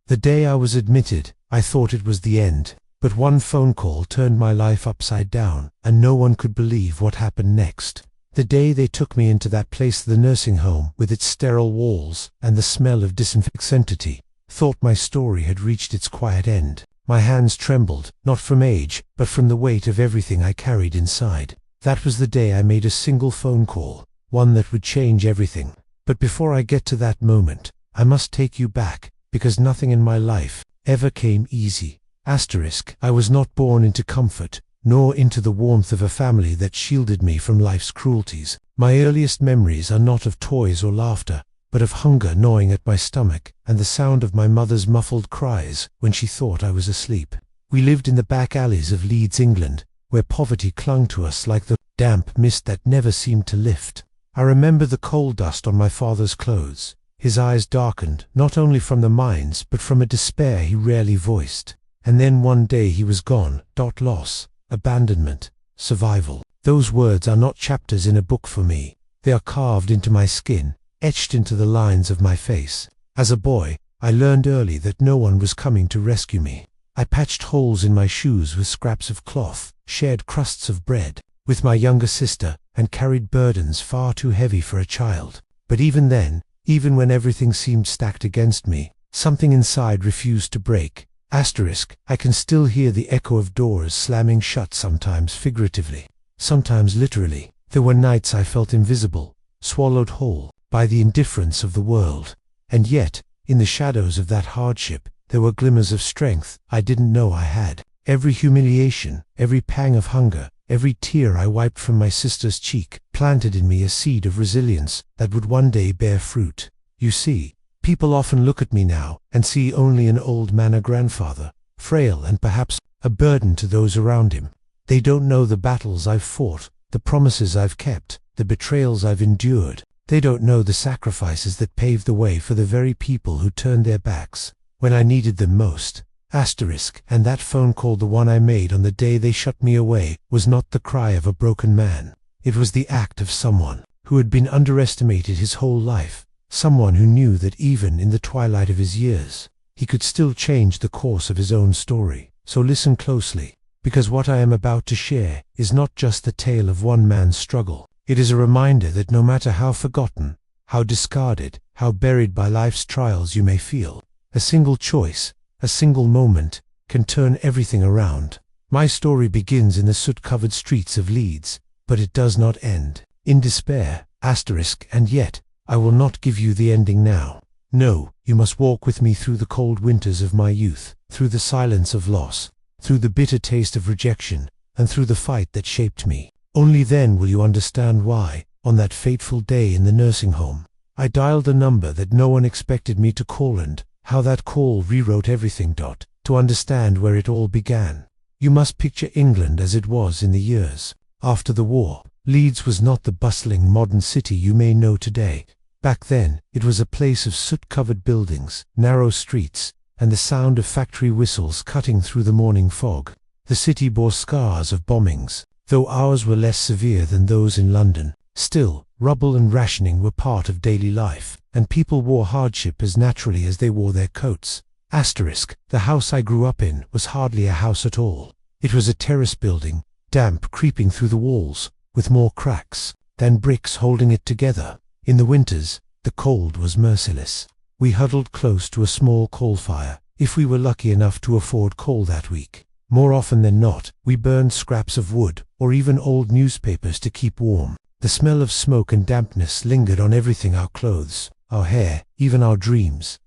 The day I was admitted, I thought it was the end. But one phone call turned my life upside down, and no one could believe what happened next. The day they took me into that place, the nursing home, with its sterile walls and the smell of disinfectancy, thought my story had reached its quiet end. My hands trembled, not from age, but from the weight of everything I carried inside. That was the day I made a single phone call, one that would change everything. But before I get to that moment, I must take you back, because nothing in my life ever came easy. I was not born into comfort, nor into the warmth of a family that shielded me from life's cruelties. My earliest memories are not of toys or laughter, but of hunger gnawing at my stomach, and the sound of my mother's muffled cries when she thought I was asleep. We lived in the back alleys of Leeds, England, where poverty clung to us like the damp mist that never seemed to lift. I remember the coal dust on my father's clothes. His eyes darkened, not only from the mines, but from a despair he rarely voiced. And then one day he was gone. Loss, abandonment, survival. Those words are not chapters in a book for me. They are carved into my skin, etched into the lines of my face. As a boy, I learned early that no one was coming to rescue me. I patched holes in my shoes with scraps of cloth, shared crusts of bread with my younger sister, and carried burdens far too heavy for a child. But even then, even when everything seemed stacked against me, something inside refused to break. I can still hear the echo of doors slamming shut, sometimes figuratively, sometimes literally. There were nights I felt invisible, swallowed whole by the indifference of the world. And yet, in the shadows of that hardship, there were glimmers of strength I didn't know I had. Every humiliation, every pang of hunger, every tear I wiped from my sister's cheek planted in me a seed of resilience that would one day bear fruit. You see, people often look at me now and see only an old man, a grandfather, frail and perhaps a burden to those around him. They don't know the battles I've fought, the promises I've kept, the betrayals I've endured. They don't know the sacrifices that paved the way for the very people who turned their backs when I needed them most. And that phone call, the one I made on the day they shut me away, was not the cry of a broken man. It was the act of someone who had been underestimated his whole life. Someone who knew that even in the twilight of his years, he could still change the course of his own story. So listen closely, because what I am about to share is not just the tale of one man's struggle. It is a reminder that no matter how forgotten, how discarded, how buried by life's trials you may feel, a single choice, a single moment, can turn everything around. My story begins in the soot-covered streets of Leeds, but it does not end in despair. And yet, I will not give you the ending now. No, you must walk with me through the cold winters of my youth, through the silence of loss, through the bitter taste of rejection, and through the fight that shaped me. Only then will you understand why, on that fateful day in the nursing home, I dialed a number that no one expected me to call, and how that call rewrote everything. To understand where it all began, you must picture England as it was in the years after the war. Leeds was not the bustling modern city you may know today. Back then, it was a place of soot-covered buildings, narrow streets, and the sound of factory whistles cutting through the morning fog. The city bore scars of bombings, though ours were less severe than those in London. Still, rubble and rationing were part of daily life, and people wore hardship as naturally as they wore their coats. The house I grew up in was hardly a house at all. It was a terrace building, damp creeping through the walls, with more cracks than bricks holding it together. In the winters, the cold was merciless. We huddled close to a small coal fire, if we were lucky enough to afford coal that week. More often than not, we burned scraps of wood, or even old newspapers to keep warm. The smell of smoke and dampness lingered on everything: our clothes, our hair, even our dreams.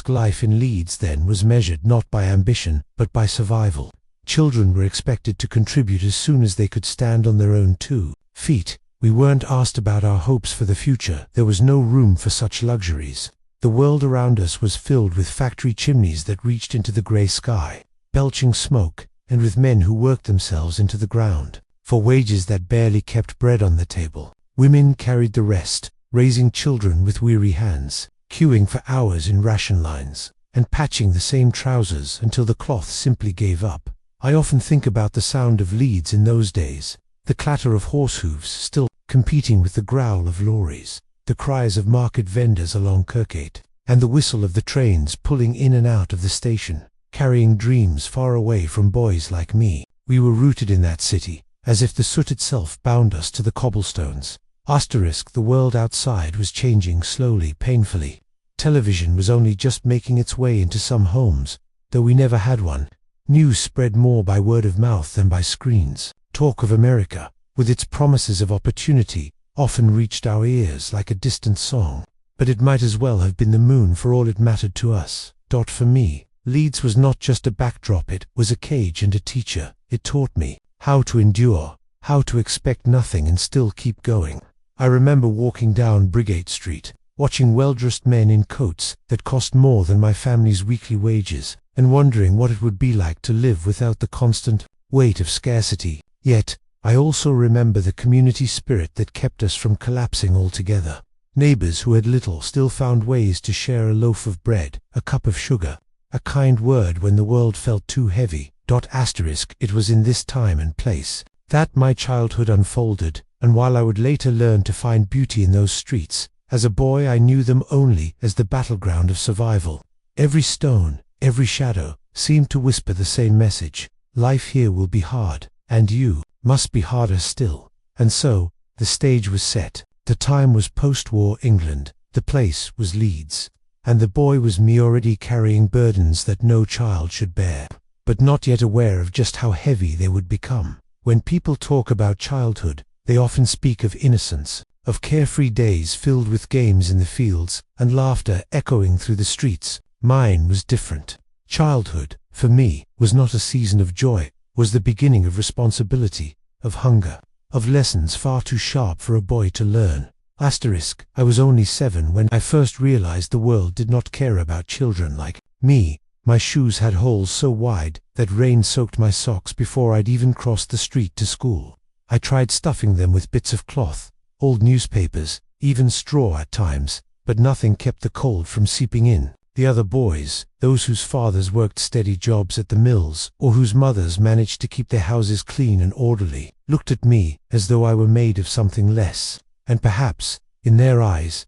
Life in Leeds then was measured not by ambition, but by survival. Children were expected to contribute as soon as they could stand on their own 2 feet. We weren't asked about our hopes for the future. There was no room for such luxuries. The world around us was filled with factory chimneys that reached into the grey sky, belching smoke, and with men who worked themselves into the ground for wages that barely kept bread on the table. Women carried the rest, raising children with weary hands, queuing for hours in ration lines, and patching the same trousers until the cloth simply gave up. I often think about the sound of Leeds in those days, the clatter of horse hooves still competing with the growl of lorries, the cries of market vendors along Kirkgate, and the whistle of the trains pulling in and out of the station, carrying dreams far away from boys like me. We were rooted in that city, as if the soot itself bound us to the cobblestones. The world outside was changing slowly, painfully. Television was only just making its way into some homes, though we never had one. News spread more by word of mouth than by screens. Talk of America, with its promises of opportunity, often reached our ears like a distant song. But it might as well have been the moon for all it mattered to us. For me, Leeds was not just a backdrop, it was a cage and a teacher. It taught me how to endure, how to expect nothing and still keep going. I remember walking down Brigade Street, watching well-dressed men in coats that cost more than my family's weekly wages, and wondering what it would be like to live without the constant weight of scarcity. Yet, I also remember the community spirit that kept us from collapsing altogether. Neighbors who had little still found ways to share a loaf of bread, a cup of sugar, a kind word when the world felt too heavy. It was in this time and place that my childhood unfolded, and while I would later learn to find beauty in those streets, as a boy I knew them only as the battleground of survival. Every stone, every shadow, seemed to whisper the same message: life here will be hard, and you must be harder still. And so, the stage was set. The time was post-war England, the place was Leeds, and the boy was me, already carrying burdens that no child should bear, but not yet aware of just how heavy they would become. When people talk about childhood, they often speak of innocence, of carefree days filled with games in the fields and laughter echoing through the streets. Mine was different. Childhood, for me, was not a season of joy, was the beginning of responsibility, of hunger, of lessons far too sharp for a boy to learn. I was only 7 when I first realized the world did not care about children like me. My shoes had holes so wide that rain soaked my socks before I'd even crossed the street to school. I tried stuffing them with bits of cloth, old newspapers, even straw at times, but nothing kept the cold from seeping in. The other boys, those whose fathers worked steady jobs at the mills, or whose mothers managed to keep their houses clean and orderly, looked at me as though I were made of something less, and perhaps, in their eyes,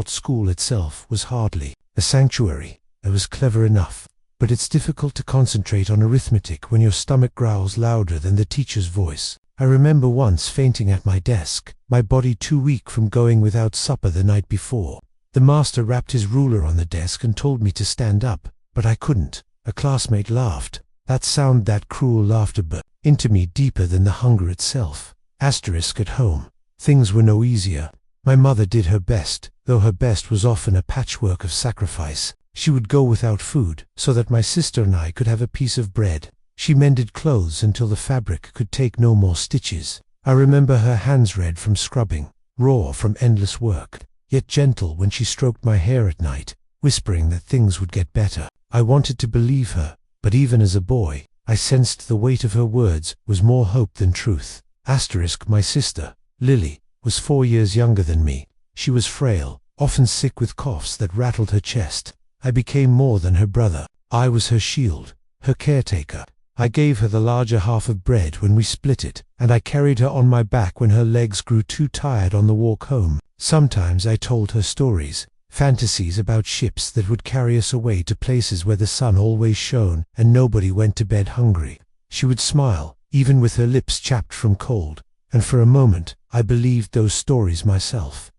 school itself was hardly a sanctuary. I was clever enough, but it's difficult to concentrate on arithmetic when your stomach growls louder than the teacher's voice. I remember once fainting at my desk, my body too weak from going without supper the night before. The master rapped his ruler on the desk and told me to stand up, but I couldn't. A classmate laughed. That cruel laughter burned into me deeper than the hunger itself. At home, things were no easier. My mother did her best, though her best was often a patchwork of sacrifice. She would go without food, so that my sister and I could have a piece of bread. She mended clothes until the fabric could take no more stitches. I remember her hands red from scrubbing, raw from endless work, yet gentle when she stroked my hair at night, whispering that things would get better. I wanted to believe her, but even as a boy, I sensed the weight of her words was more hope than truth. My sister, Lily, was 4 years younger than me. She was frail, often sick with coughs that rattled her chest. I became more than her brother. I was her shield, her caretaker. I gave her the larger half of bread when we split it, and I carried her on my back when her legs grew too tired on the walk home. Sometimes I told her stories, fantasies about ships that would carry us away to places where the sun always shone and nobody went to bed hungry. She would smile, even with her lips chapped from cold, and for a moment I believed those stories myself.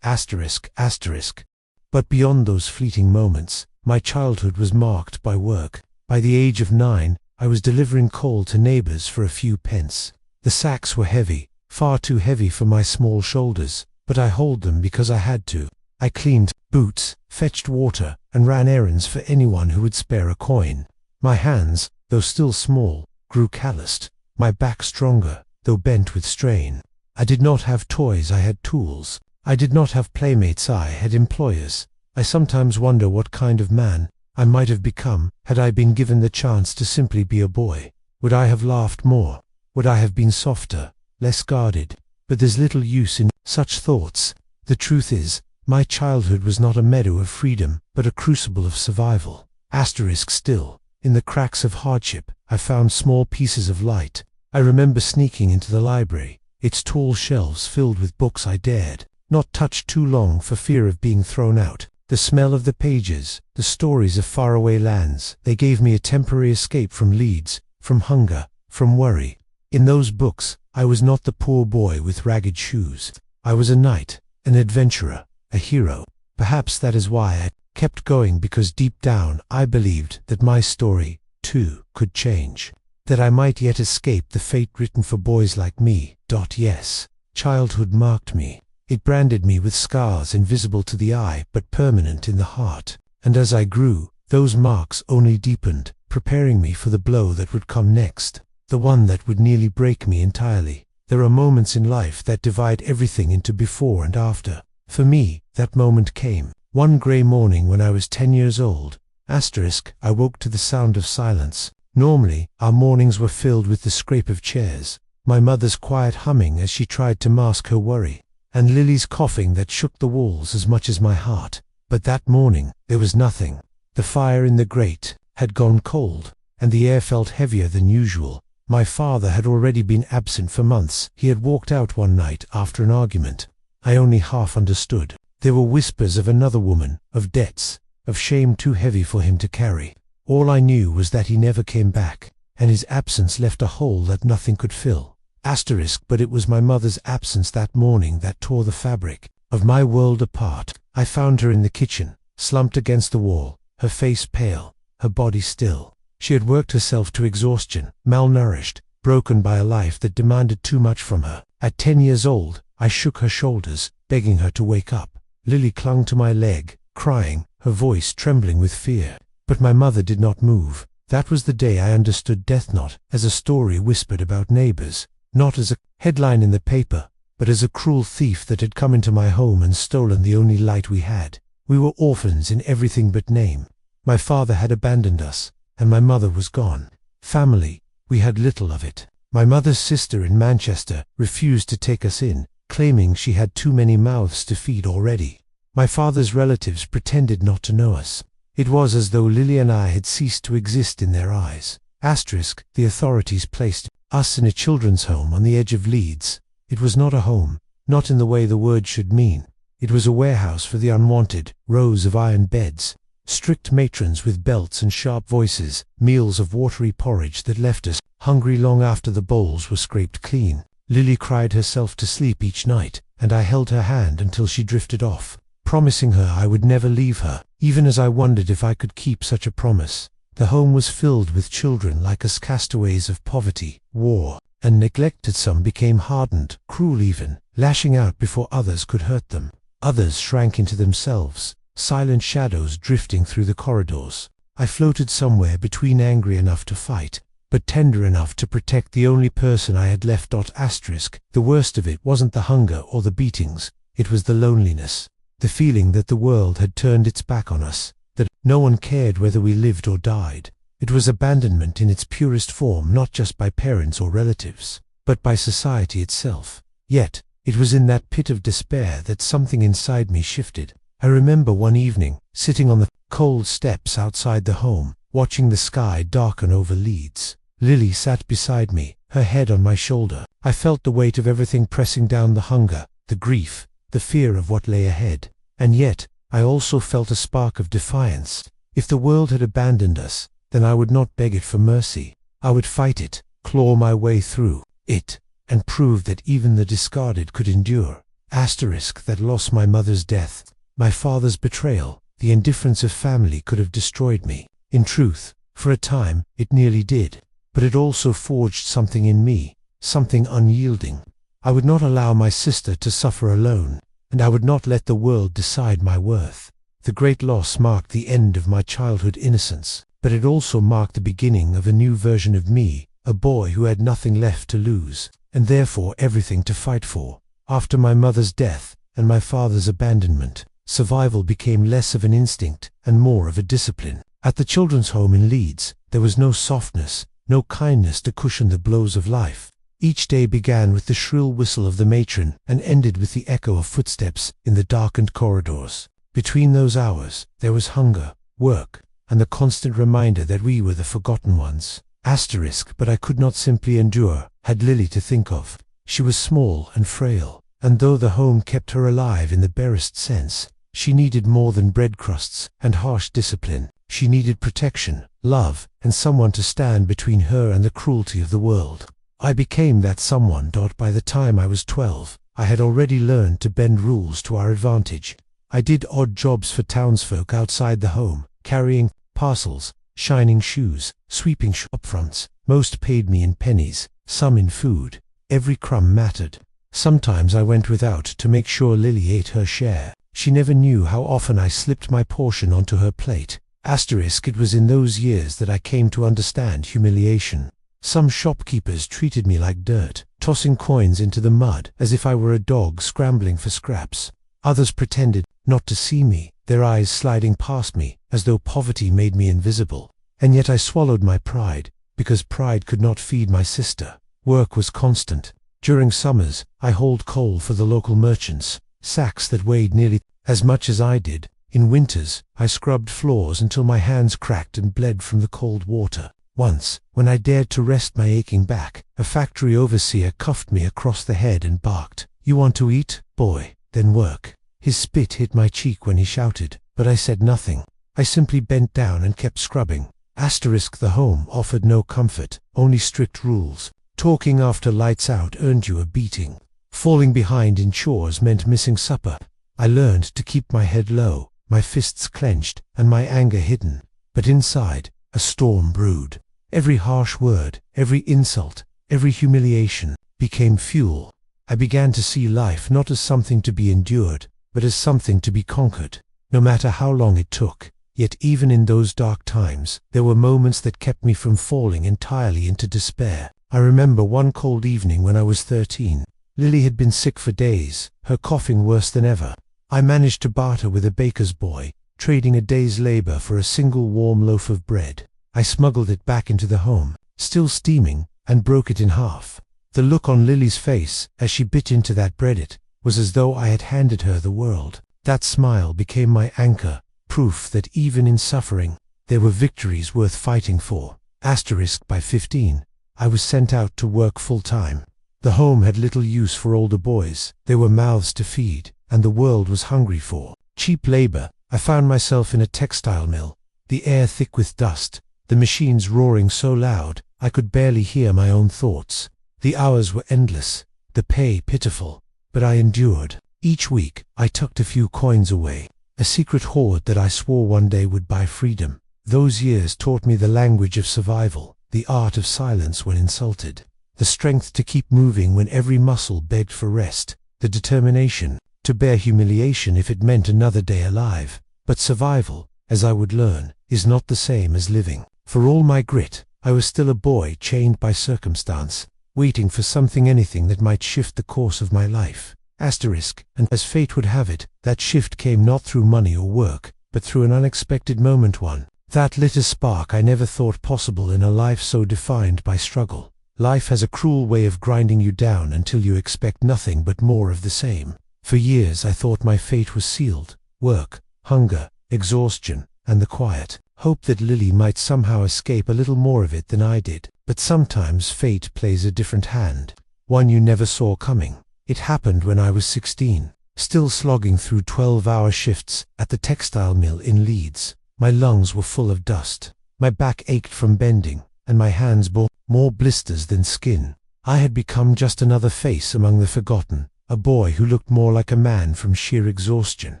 But beyond those fleeting moments, my childhood was marked by work. By the age of 9, I was delivering coal to neighbors for a few pence. The sacks were heavy, far too heavy for my small shoulders, but I hauled them because I had to. I cleaned boots, fetched water, and ran errands for anyone who would spare a coin. My hands, though still small, grew calloused, my back stronger, though bent with strain. I did not have toys, I had tools. I did not have playmates, I had employers. I sometimes wonder what kind of man I might have become had I been given the chance to simply be a boy. Would I have laughed more? Would I have been softer, less guarded? But there's little use in such thoughts. The truth is, my childhood was not a meadow of freedom, but a crucible of survival. Still, in the cracks of hardship, I found small pieces of light. I remember sneaking into the library, its tall shelves filled with books I dared not touch too long for fear of being thrown out. The smell of the pages, the stories of faraway lands, they gave me a temporary escape from Leeds, from hunger, from worry. In those books, I was not the poor boy with ragged shoes. I was a knight, an adventurer, a hero. Perhaps that is why I kept going, because deep down I believed that my story, too, could change. That I might yet escape the fate written for boys like me. Yes, childhood marked me. It branded me with scars invisible to the eye but permanent in the heart. And as I grew, those marks only deepened, preparing me for the blow that would come next, the one that would nearly break me entirely. There are moments in life that divide everything into before and after. For me, that moment came one grey morning when I was 10 years old. I woke to the sound of silence. Normally, our mornings were filled with the scrape of chairs, my mother's quiet humming as she tried to mask her worry, and Lily's coughing that shook the walls as much as my heart. But that morning, there was nothing. The fire in the grate had gone cold, and the air felt heavier than usual. My father had already been absent for months. He had walked out one night after an argument. I only half understood. There were whispers of another woman, of debts, of shame too heavy for him to carry. All I knew was that he never came back, and his absence left a hole that nothing could fill. But it was my mother's absence that morning that tore the fabric of my world apart. I found her in the kitchen, slumped against the wall, her face pale, her body still. She had worked herself to exhaustion, malnourished, broken by a life that demanded too much from her. At 10 years old, I shook her shoulders, begging her to wake up. Lily clung to my leg, crying, her voice trembling with fear. But my mother did not move. That was the day I understood death not as a story whispered about neighbors, not as a headline in the paper, but as a cruel thief that had come into my home and stolen the only light we had. We were orphans in everything but name. My father had abandoned us, and my mother was gone. Family, we had little of it. My mother's sister in Manchester refused to take us in, claiming she had too many mouths to feed already. My father's relatives pretended not to know us. It was as though Lily and I had ceased to exist in their eyes. The authorities placed us in a children's home on the edge of Leeds. It was not a home, not in the way the word should mean. It was a warehouse for the unwanted, rows of iron beds, strict matrons with belts and sharp voices, meals of watery porridge that left us hungry long after the bowls were scraped clean. Lily cried herself to sleep each night, and I held her hand until she drifted off, promising her I would never leave her, even as I wondered if I could keep such a promise. The home was filled with children like us, castaways of poverty, war, and neglected. Some became hardened, cruel even, lashing out before others could hurt them. Others shrank into themselves, silent shadows drifting through the corridors. I floated somewhere between, angry enough to fight, but tender enough to protect the only person I had left. The worst of it wasn't the hunger or the beatings, it was the loneliness, the feeling that the world had turned its back on us, that no one cared whether we lived or died. It was abandonment in its purest form, not just by parents or relatives, but by society itself. Yet, it was in that pit of despair that something inside me shifted. I remember one evening, sitting on the cold steps outside the home, watching the sky darken over Leeds. Lily sat beside me, her head on my shoulder. I felt the weight of everything pressing down: the hunger, the grief, the fear of what lay ahead. And yet, I also felt a spark of defiance. If the world had abandoned us, then I would not beg it for mercy. I would fight it, claw my way through it, and prove that even the discarded could endure. That loss, my mother's death, my father's betrayal, the indifference of family could have destroyed me. In truth, for a time, it nearly did. But it also forged something in me, something unyielding. I would not allow my sister to suffer alone, and I would not let the world decide my worth. The great loss marked the end of my childhood innocence, but it also marked the beginning of a new version of me, a boy who had nothing left to lose, and therefore everything to fight for. After my mother's death and my father's abandonment, survival became less of an instinct and more of a discipline. At the children's home in Leeds, there was no softness, no kindness to cushion the blows of life. Each day began with the shrill whistle of the matron and ended with the echo of footsteps in the darkened corridors. Between those hours, there was hunger, work, and the constant reminder that we were the forgotten ones. But I could not simply endure, had Lily to think of. She was small and frail, and though the home kept her alive in the barest sense, She needed more than bread crusts and harsh discipline. She needed protection, love, and someone to stand between her and the cruelty of the world. I became that someone. By the time I was 12, I had already learned to bend rules to our advantage. I did odd jobs for townsfolk outside the home, carrying parcels, shining shoes, sweeping shop fronts. Most paid me in pennies, some in food. Every crumb mattered. Sometimes I went without to make sure Lily ate her share. She never knew how often I slipped my portion onto her plate. It was in those years that I came to understand humiliation. Some shopkeepers treated me like dirt, tossing coins into the mud as if I were a dog scrambling for scraps. Others pretended not to see me, their eyes sliding past me as though poverty made me invisible. And yet I swallowed my pride, because pride could not feed my sister. Work was constant. During summers, I hauled coal for the local merchants, sacks that weighed nearly as much as I did. In winters, I scrubbed floors until my hands cracked and bled from the cold water. Once, when I dared to rest my aching back, a factory overseer cuffed me across the head and barked, "You want to eat, boy? Then work." His spit hit my cheek when he shouted, but I said nothing. I simply bent down and kept scrubbing. The home offered no comfort, only strict rules. Talking after lights out earned you a beating. Falling behind in chores meant missing supper. I learned to keep my head low, my fists clenched, and my anger hidden. But inside, a storm brewed. Every harsh word, every insult, every humiliation became fuel. I began to see life not as something to be endured, but as something to be conquered, no matter how long it took. Yet even in those dark times, there were moments that kept me from falling entirely into despair. I remember one cold evening when I was 13. Lily had been sick for days, her coughing worse than ever. I managed to barter with a baker's boy, trading a day's labor for a single warm loaf of bread. I smuggled it back into the home, still steaming, and broke it in half. The look on Lily's face, as she bit into that bread, was as though I had handed her the world. That smile became my anchor, proof that even in suffering, there were victories worth fighting for. By 15, I was sent out to work full-time. The home had little use for older boys. There were mouths to feed, and the world was hungry for cheap labor. I found myself in a textile mill, the air thick with dust, the machines roaring so loud I could barely hear my own thoughts. The hours were endless, the pay pitiful, but I endured. Each week, I tucked a few coins away, a secret hoard that I swore one day would buy freedom. Those years taught me the language of survival, the art of silence when insulted, the strength to keep moving when every muscle begged for rest, the determination to bear humiliation if it meant another day alive. But survival, as I would learn, is not the same as living. For all my grit, I was still a boy chained by circumstance, waiting for anything that might shift the course of my life. And as fate would have it, that shift came not through money or work, but through an unexpected moment, one that lit a spark I never thought possible in a life so defined by struggle. Life has a cruel way of grinding you down until you expect nothing but more of the same. For years I thought my fate was sealed. Work, hunger, exhaustion, and the quiet hope that Lily might somehow escape a little more of it than I did. But sometimes fate plays a different hand, one you never saw coming. It happened when I was 16, still slogging through 12-hour shifts at the textile mill in Leeds. My lungs were full of dust, my back ached from bending, and my hands bore more blisters than skin. I had become just another face among the forgotten, a boy who looked more like a man from sheer exhaustion.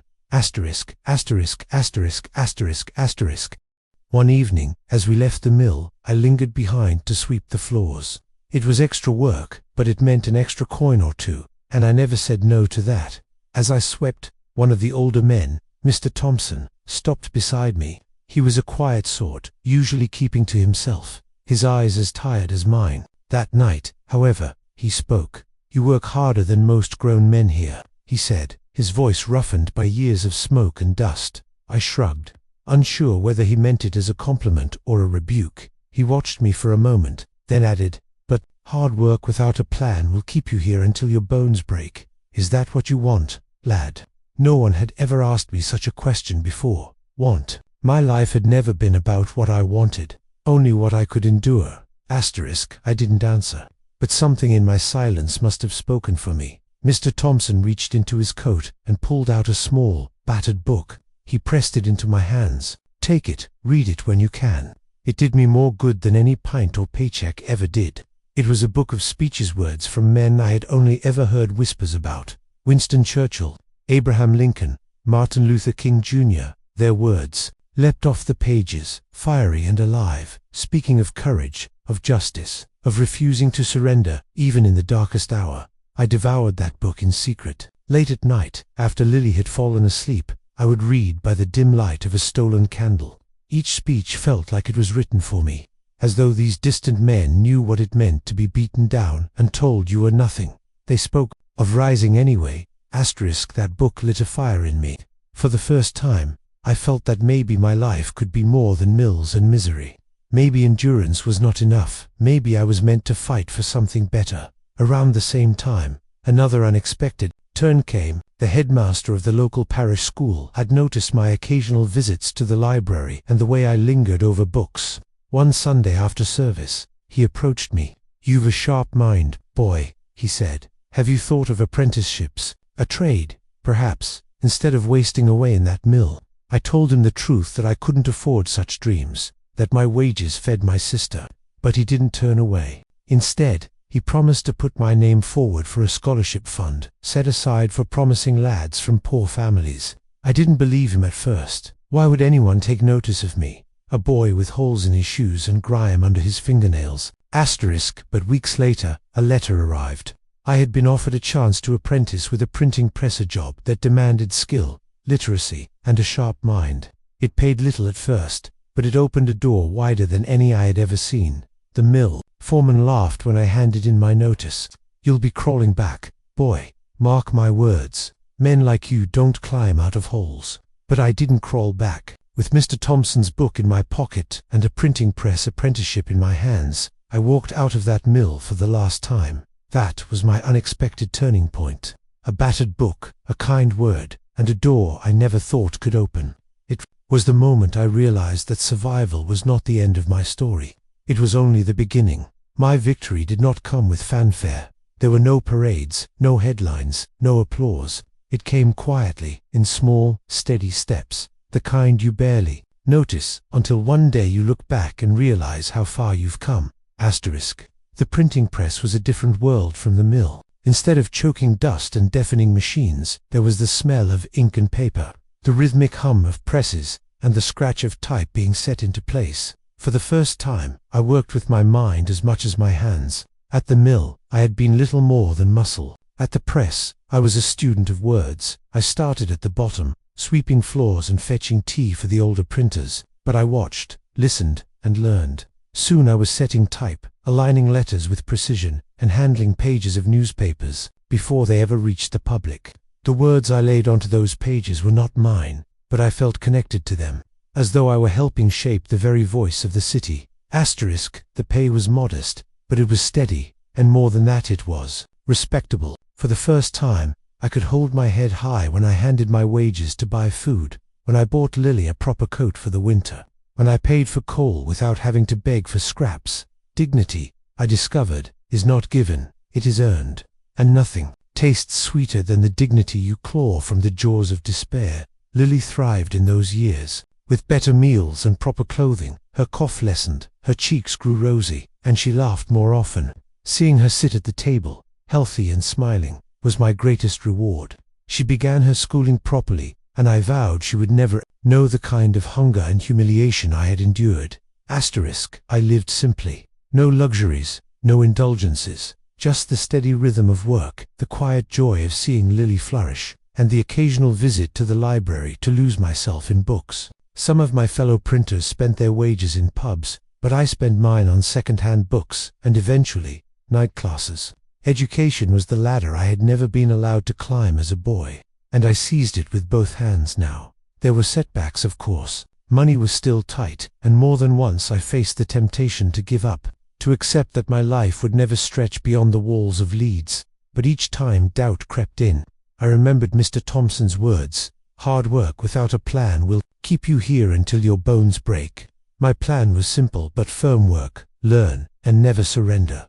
One evening, as we left the mill, I lingered behind to sweep the floors. It was extra work, but it meant an extra coin or two, and I never said no to that. As I swept, one of the older men, Mr. Thompson, stopped beside me. He was a quiet sort, usually keeping to himself, his eyes as tired as mine. That night, however, he spoke. "You work harder than most grown men here," he said, his voice roughened by years of smoke and dust. I shrugged, unsure whether he meant it as a compliment or a rebuke. He watched me for a moment, then added, "But hard work without a plan will keep you here until your bones break. Is that what you want, lad?" No one had ever asked me such a question before. Want. My life had never been about what I wanted, only what I could endure. I didn't answer, but something in my silence must have spoken for me. Mr. Thompson reached into his coat and pulled out a small, battered book. He pressed it into my hands. "Take it, read it when you can." It did me more good than any pint or paycheck ever did. It was a book of speeches, words from men I had only ever heard whispers about. Winston Churchill, Abraham Lincoln, Martin Luther King Jr., their words leapt off the pages, fiery and alive, speaking of courage, of justice, of refusing to surrender, even in the darkest hour. I devoured that book in secret. Late at night, after Lily had fallen asleep, I would read by the dim light of a stolen candle. Each speech felt like it was written for me, as though these distant men knew what it meant to be beaten down and told you were nothing. They spoke of rising anyway. That book lit a fire in me. For the first time, I felt that maybe my life could be more than mills and misery. Maybe endurance was not enough. Maybe I was meant to fight for something better. Around the same time, another unexpected turn came. The headmaster of the local parish school had noticed my occasional visits to the library and the way I lingered over books. One Sunday after service, he approached me. "You've a sharp mind, boy," he said. "Have you thought of apprenticeships? A trade, perhaps, instead of wasting away in that mill?" I told him the truth, that I couldn't afford such dreams, that my wages fed my sister. But he didn't turn away. Instead, he promised to put my name forward for a scholarship fund, set aside for promising lads from poor families. I didn't believe him at first. Why would anyone take notice of me, a boy with holes in his shoes and grime under his fingernails? But weeks later, a letter arrived. I had been offered a chance to apprentice with a printing press, a job that demanded skill, literacy, and a sharp mind. It paid little at first, but it opened a door wider than any I had ever seen. The mill foreman laughed when I handed in my notice. "You'll be crawling back, boy. Mark my words. Men like you don't climb out of holes." But I didn't crawl back. With Mr. Thompson's book in my pocket and a printing press apprenticeship in my hands, I walked out of that mill for the last time. That was my unexpected turning point. A battered book, a kind word, and a door I never thought could open. It was the moment I realized that survival was not the end of my story. It was only the beginning. My victory did not come with fanfare. There were no parades, no headlines, no applause. It came quietly, in small, steady steps, the kind you barely notice until one day you look back and realize how far you've come. The printing press was a different world from the mill. Instead of choking dust and deafening machines, there was the smell of ink and paper, the rhythmic hum of presses, and the scratch of type being set into place. For the first time, I worked with my mind as much as my hands. At the mill, I had been little more than muscle. At the press, I was a student of words. I started at the bottom, sweeping floors and fetching tea for the older printers, but I watched, listened, and learned. Soon I was setting type, aligning letters with precision, and handling pages of newspapers before they ever reached the public. The words I laid onto those pages were not mine, but I felt connected to them, as though I were helping shape the very voice of the city. The pay was modest, but it was steady, and more than that, it was respectable. For the first time, I could hold my head high when I handed my wages to buy food, when I bought Lily a proper coat for the winter, when I paid for coal without having to beg for scraps. Dignity, I discovered, is not given, it is earned, and nothing tastes sweeter than the dignity you claw from the jaws of despair. Lily thrived in those years. With better meals and proper clothing, her cough lessened, her cheeks grew rosy, and she laughed more often. Seeing her sit at the table, healthy and smiling, was my greatest reward. She began her schooling properly, and I vowed she would never know the kind of hunger and humiliation I had endured. I lived simply. No luxuries, no indulgences, just the steady rhythm of work, the quiet joy of seeing Lily flourish, and the occasional visit to the library to lose myself in books. Some of my fellow printers spent their wages in pubs, but I spent mine on second-hand books, and eventually, night classes. Education was the ladder I had never been allowed to climb as a boy, and I seized it with both hands now. There were setbacks, of course. Money was still tight, and more than once I faced the temptation to give up, to accept that my life would never stretch beyond the walls of Leeds. But each time doubt crept in. I remembered Mr. Thompson's words, "Hard work without a plan will keep you here until your bones break." My plan was simple but firm: work, learn, and never surrender.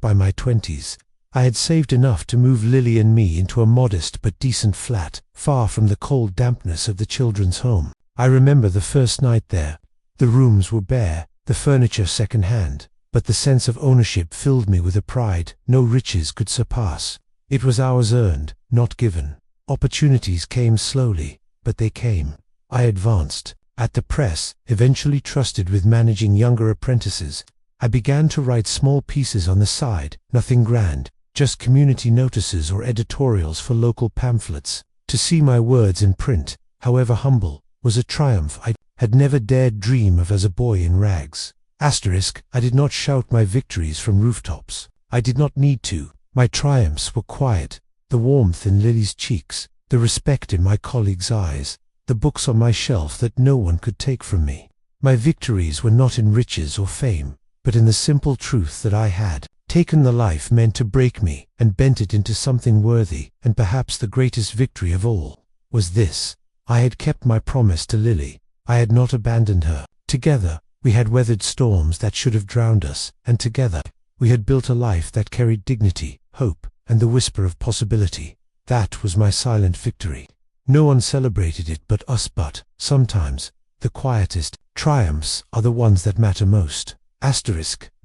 By my 20s, I had saved enough to move Lily and me into a modest but decent flat, far from the cold dampness of the children's home. I remember the first night there. The rooms were bare, the furniture second-hand, but the sense of ownership filled me with a pride no riches could surpass. It was ours earned, not given. Opportunities came slowly, but they came. I advanced. At the press, eventually trusted with managing younger apprentices, I began to write small pieces on the side, nothing grand, just community notices or editorials for local pamphlets. To see my words in print, however humble, was a triumph I had never dared dream of as a boy in rags. I did not shout my victories from rooftops. I did not need to. My triumphs were quiet. The warmth in Lily's cheeks, the respect in my colleagues' eyes, the books on my shelf that no one could take from me. My victories were not in riches or fame, but in the simple truth that I had taken the life meant to break me and bent it into something worthy, and perhaps the greatest victory of all was this. I had kept my promise to Lily. I had not abandoned her. Together, we had weathered storms that should have drowned us, and together, we had built a life that carried dignity, hope, and the whisper of possibility. That was my silent victory. No one celebrated it but us, but sometimes, the quietest triumphs are the ones that matter most.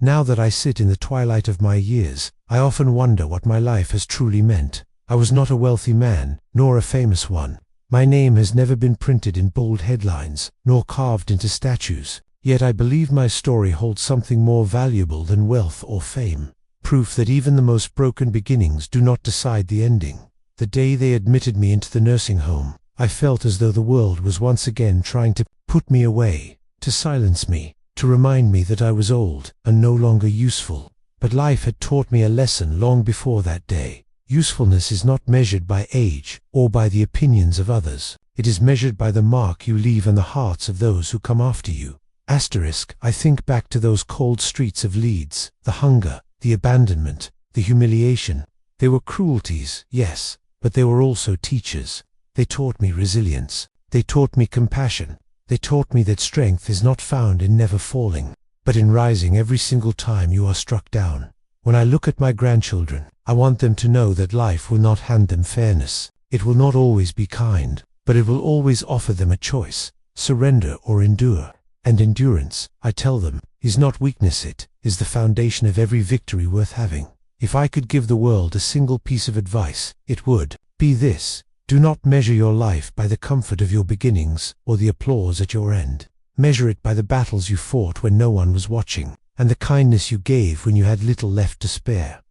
Now that I sit in the twilight of my years, I often wonder what my life has truly meant. I was not a wealthy man, nor a famous one. My name has never been printed in bold headlines, nor carved into statues. Yet I believe my story holds something more valuable than wealth or fame. Proof that even the most broken beginnings do not decide the ending. The day they admitted me into the nursing home, I felt as though the world was once again trying to put me away, to silence me, to remind me that I was old and no longer useful. But life had taught me a lesson long before that day. Usefulness is not measured by age or by the opinions of others. It is measured by the mark you leave in the hearts of those who come after you. I think back to those cold streets of Leeds, the hunger, the abandonment, the humiliation. They were cruelties, yes, but they were also teachers. They taught me resilience. They taught me compassion. They taught me that strength is not found in never falling, but in rising every single time you are struck down. When I look at my grandchildren, I want them to know that life will not hand them fairness. It will not always be kind, but it will always offer them a choice, surrender or endure. And endurance, I tell them, is not weakness, it is the foundation of every victory worth having. If I could give the world a single piece of advice, it would be this: do not measure your life by the comfort of your beginnings or the applause at your end. Measure it by the battles you fought when no one was watching, and the kindness you gave when you had little left to spare.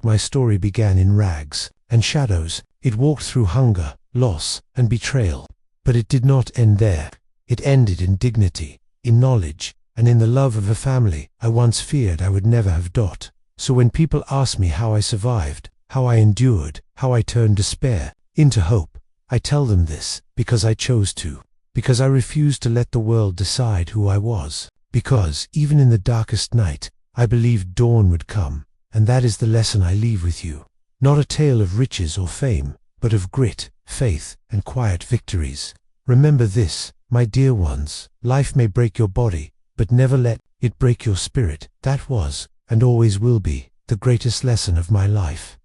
My story began in rags and shadows. It walked through hunger, loss, and betrayal. But it did not end there. It ended in dignity, in knowledge, and in the love of a family I once feared I would never have. So when people ask me how I survived, how I endured, how I turned despair into hope, I tell them this: because I chose to. Because I refused to let the world decide who I was. Because, even in the darkest night, I believed dawn would come. And that is the lesson I leave with you. Not a tale of riches or fame, but of grit, faith, and quiet victories. Remember this, my dear ones: life may break your body, but never let it break your spirit. That was, and always will be, the greatest lesson of my life.